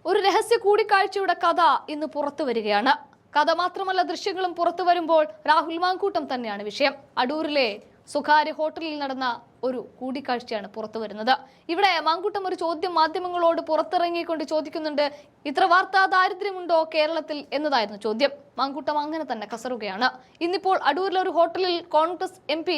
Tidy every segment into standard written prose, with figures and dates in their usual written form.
ഒരു രഹസ്യ കൂടിക്കാഴ്ചയുടെ കഥ ഇന്ന് പുറത്തു വരികയാണ്. കഥ മാത്രമല്ല, ദൃശ്യങ്ങളും പുറത്തു വരുമ്പോൾ രാഹുൽ മാങ്കൂട്ടം തന്നെയാണ് വിഷയം. അടൂരിലെ സ്വകാര്യ ഹോട്ടലിൽ നടന്ന ഒരു കൂടിക്കാഴ്ചയാണ് പുറത്തു വരുന്നത്. ഇവിടെ മാങ്കൂട്ടം ഒരു ചോദ്യം മാധ്യമങ്ങളോട് പുറത്തിറങ്ങിക്കൊണ്ട് ചോദിക്കുന്നുണ്ട്, ഇത്ര വാർത്താ ദാരിദ്ര്യമുണ്ടോ കേരളത്തിൽ എന്നതായിരുന്നു ചോദ്യം. മാങ്കൂട്ടം അങ്ങനെ തന്നെ കസറുകയാണ്. ഇന്നിപ്പോൾ അടൂരിലെ ഒരു ഹോട്ടലിൽ കോൺഗ്രസ് MP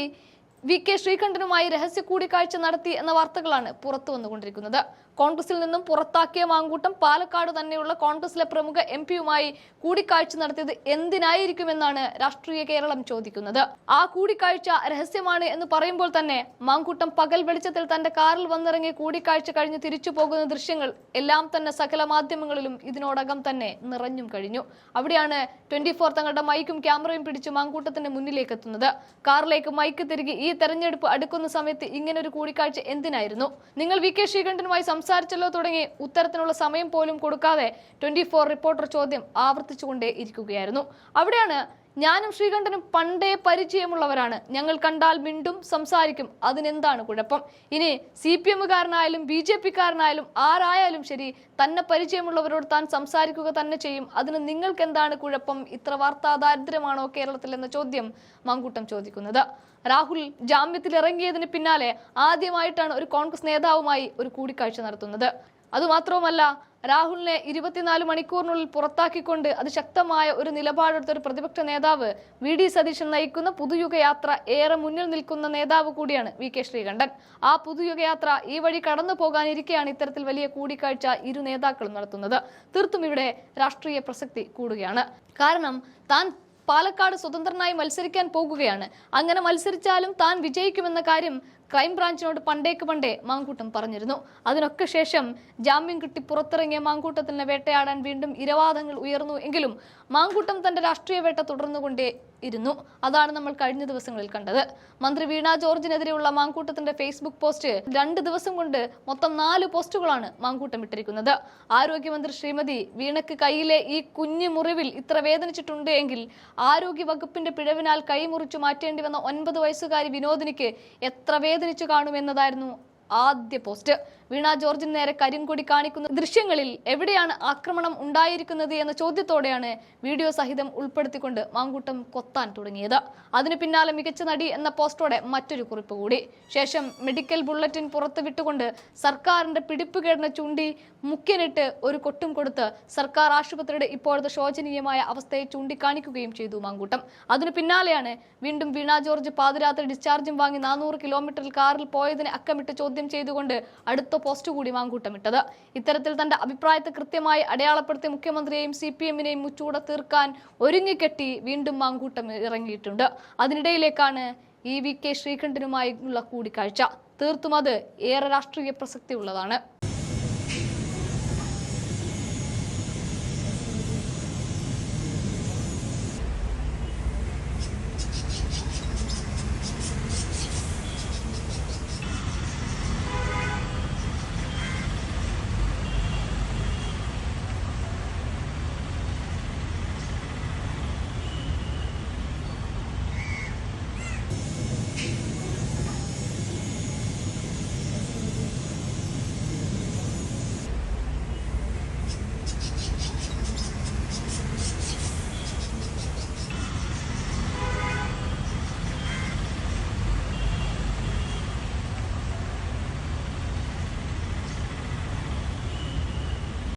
VK ശ്രീകണ്ഠനുമായി രഹസ്യ കൂടിക്കാഴ്ച നടത്തി എന്ന വാർത്തകളാണ് പുറത്തു വന്നുകൊണ്ടിരിക്കുന്നത്. കോൺഗ്രസിൽ നിന്നും പുറത്താക്കിയ മാങ്കൂട്ടം പാലക്കാട് തന്നെയുള്ള കോൺഗ്രസിലെ പ്രമുഖ MP-യുമായി കൂടിക്കാഴ്ച നടത്തിയത് എന്തിനായിരിക്കുമെന്നാണ് രാഷ്ട്രീയ കേരളം ചോദിക്കുന്നത്. ആ കൂടിക്കാഴ്ച രഹസ്യമാണ് എന്ന് പറയുമ്പോൾ തന്നെ മാങ്കൂട്ടം പകൽ വെളിച്ചത്തിൽ തന്റെ കാറിൽ വന്നിറങ്ങി കൂടിക്കാഴ്ച കഴിഞ്ഞ് തിരിച്ചു പോകുന്ന ദൃശ്യങ്ങൾ എല്ലാം തന്നെ സകല മാധ്യമങ്ങളിലും ഇതിനോടകം തന്നെ നിറഞ്ഞും കഴിഞ്ഞു. അവിടെയാണ് 24 തങ്ങളുടെ മൈക്കും ക്യാമറയും പിടിച്ച് മാങ്കൂട്ടത്തിന്റെ മുന്നിലേക്ക് എത്തുന്നത്. കാറിലേക്ക് മൈക്ക് തിരികെ ഈ തെരഞ്ഞെടുപ്പ് അടുക്കുന്ന സമയത്ത് ഇങ്ങനൊരു കൂടിക്കാഴ്ച എന്തിനായിരുന്നു? നിങ്ങൾ VK ശ്രീകണ്ഠനുമായി സംസാരിച്ചല്ലോ തുടങ്ങി ഉത്തരത്തിനുള്ള സമയം പോലും കൊടുക്കാതെ 24 റിപ്പോർട്ടർ ചോദ്യം ആവർത്തിച്ചുകൊണ്ടേ ഇരിക്കുകയായിരുന്നു. അവിടെയാണ് ഞാനും ശ്രീകണ്ഠനും പണ്ടേ പരിചയമുള്ളവരാണ്, ഞങ്ങൾ കണ്ടാൽ മിണ്ടും സംസാരിക്കും, അതിനെന്താണ് കുഴപ്പം? ഇനി CPM-കാരനായാലും BJP-കാരനായാലും ആരായാലും ശരി, തന്നെ പരിചയമുള്ളവരോട് താൻ സംസാരിക്കുക തന്നെ ചെയ്യും, അതിന് നിങ്ങൾക്ക് എന്താണ് കുഴപ്പം? ഇത്ര വാർത്താ ദാരിദ്ര്യമാണോ കേരളത്തിൽ എന്ന ചോദ്യം മാങ്കൂട്ടം ചോദിക്കുന്നത്. രാഹുൽ ജാമ്യത്തിൽ ഇറങ്ങിയതിന് പിന്നാലെ ആദ്യമായിട്ടാണ് ഒരു കോൺഗ്രസ് നേതാവുമായി ഒരു കൂടിക്കാഴ്ച നടത്തുന്നത്. അതുമാത്രവുമല്ല, രാഹുലിനെ 24 മണിക്കൂറിനുള്ളിൽ പുറത്താക്കിക്കൊണ്ട് അതിശക്തമായ ഒരു നിലപാടെടുത്ത ഒരു പ്രതിപക്ഷ നേതാവ് VD സതീശൻ നയിക്കുന്ന പുതുയുഗയാത്ര ഏറെ മുന്നിൽ നിൽക്കുന്ന നേതാവ് കൂടിയാണ് VK ശ്രീകണ്ഠൻ. ആ പുതുയുഗയാത്ര ഈ വഴി കടന്നു പോകാനിരിക്കെയാണ് ഇത്തരത്തിൽ വലിയ കൂടിക്കാഴ്ച ഇരു നേതാക്കളും നടത്തുന്നത്. തീർത്തും ഇവിടെ രാഷ്ട്രീയ പ്രസക്തി കൂടുകയാണ്. കാരണം താൻ പാലക്കാട് സ്വതന്ത്രനായി മത്സരിക്കാൻ പോകുകയാണ്. അങ്ങനെ മത്സരിച്ചാലും താൻ വിജയിക്കുമെന്ന കാര്യം ക്രൈംബ്രാഞ്ചിനോട് പണ്ടേ മാങ്കൂട്ടം പറഞ്ഞിരുന്നു. അതിനൊക്കെ ശേഷം ജാമ്യം കിട്ടി പുറത്തിറങ്ങിയ മാങ്കൂട്ടത്തിനെ വേട്ടയാടാൻ വീണ്ടും ഇരവാദങ്ങൾ ഉയർന്നു എങ്കിലും മാങ്കൂട്ടം തന്റെ രാഷ്ട്രീയ വേട്ട തുടർന്നുകൊണ്ടേ ഇരുന്നു. അതാണ് നമ്മൾ കഴിഞ്ഞ ദിവസങ്ങളിൽ കണ്ടത്. മന്ത്രി വീണ ജോർജിനെതിരെയുള്ള മാങ്കൂട്ടത്തിന്റെ ഫേസ്ബുക്ക് പോസ്റ്റ് 2 ദിവസം കൊണ്ട് മൊത്തം 4 പോസ്റ്റുകളാണ് മാങ്കൂട്ടം ഇട്ടിരിക്കുന്നത്. ആരോഗ്യമന്ത്രി ശ്രീമതി വീണയ്ക്ക് കയ്യിലെ ഈ കുഞ്ഞു മുറിവിൽ ഇത്ര വേദനിച്ചിട്ടുണ്ട് എങ്കിൽ ആരോഗ്യ വകുപ്പിന്റെ പിഴവിനാൽ കൈ മുറിച്ചു മാറ്റേണ്ടി വന്ന 9 വയസ്സുകാരി വിനോദിനിക്ക് എത്ര വേദനിച്ചു കാണുമെന്നതായിരുന്നു ആദ്യ പോസ്റ്റ്. വീണ ജോർജിന് നേരെ കരിങ്കൊടി കാണിക്കുന്ന ദൃശ്യങ്ങളിൽ എവിടെയാണ് ആക്രമണം ഉണ്ടായിരിക്കുന്നത് എന്ന ചോദ്യത്തോടെയാണ് വീഡിയോ സഹിതം ഉൾപ്പെടുത്തിക്കൊണ്ട് മാങ്കൂട്ടം കൊത്താൻ തുടങ്ങിയത്. അതിന് പിന്നാലെ മികച്ച നടി എന്ന പോസ്റ്റോടെ മറ്റൊരു കുറിപ്പ് കൂടി. ശേഷം മെഡിക്കൽ ബുള്ളറ്റിൻ പുറത്തു വിട്ടുകൊണ്ട് സർക്കാരിന്റെ പിടിപ്പുകേടിനെ ചൂണ്ടി മുഖ്യനിട്ട് ഒരു കൊട്ടും കൊടുത്ത് സർക്കാർ ആശുപത്രിയുടെ ഇപ്പോഴത്തെ ശോചനീയമായ അവസ്ഥയെ ചൂണ്ടിക്കാണിക്കുകയും ചെയ്തു മാങ്കൂട്ടം. അതിനു പിന്നാലെയാണ് വീണ്ടും വീണ ജോർജ് പാതിരാത്രി ഡിസ്ചാർജും വാങ്ങി 400 കിലോമീറ്ററിൽ കാറിൽ പോയതിനെ അക്കമിട്ട് ചോദ്യം ചെയ്തുകൊണ്ട് അടുത്ത പോസ്റ്റ് കൂടി മാങ്കൂട്ടം ഇട്ടത്. ഇത്തരത്തിൽ തന്റെ അഭിപ്രായത്തെ കൃത്യമായി അടയാളപ്പെടുത്തി മുഖ്യമന്ത്രിയെയും CPM-നെയും മുച്ചൂടെ തീർക്കാൻ ഒരുങ്ങിക്കെട്ടി വീണ്ടും മാങ്കൂട്ടം ഇറങ്ങിയിട്ടുണ്ട്. അതിനിടയിലേക്കാണ് ഈ VK ശ്രീകണ്ഠനുമായുള്ള കൂടിക്കാഴ്ച. തീർത്തും അത് ഏറെ രാഷ്ട്രീയ പ്രസക്തി ഉള്ളതാണ്.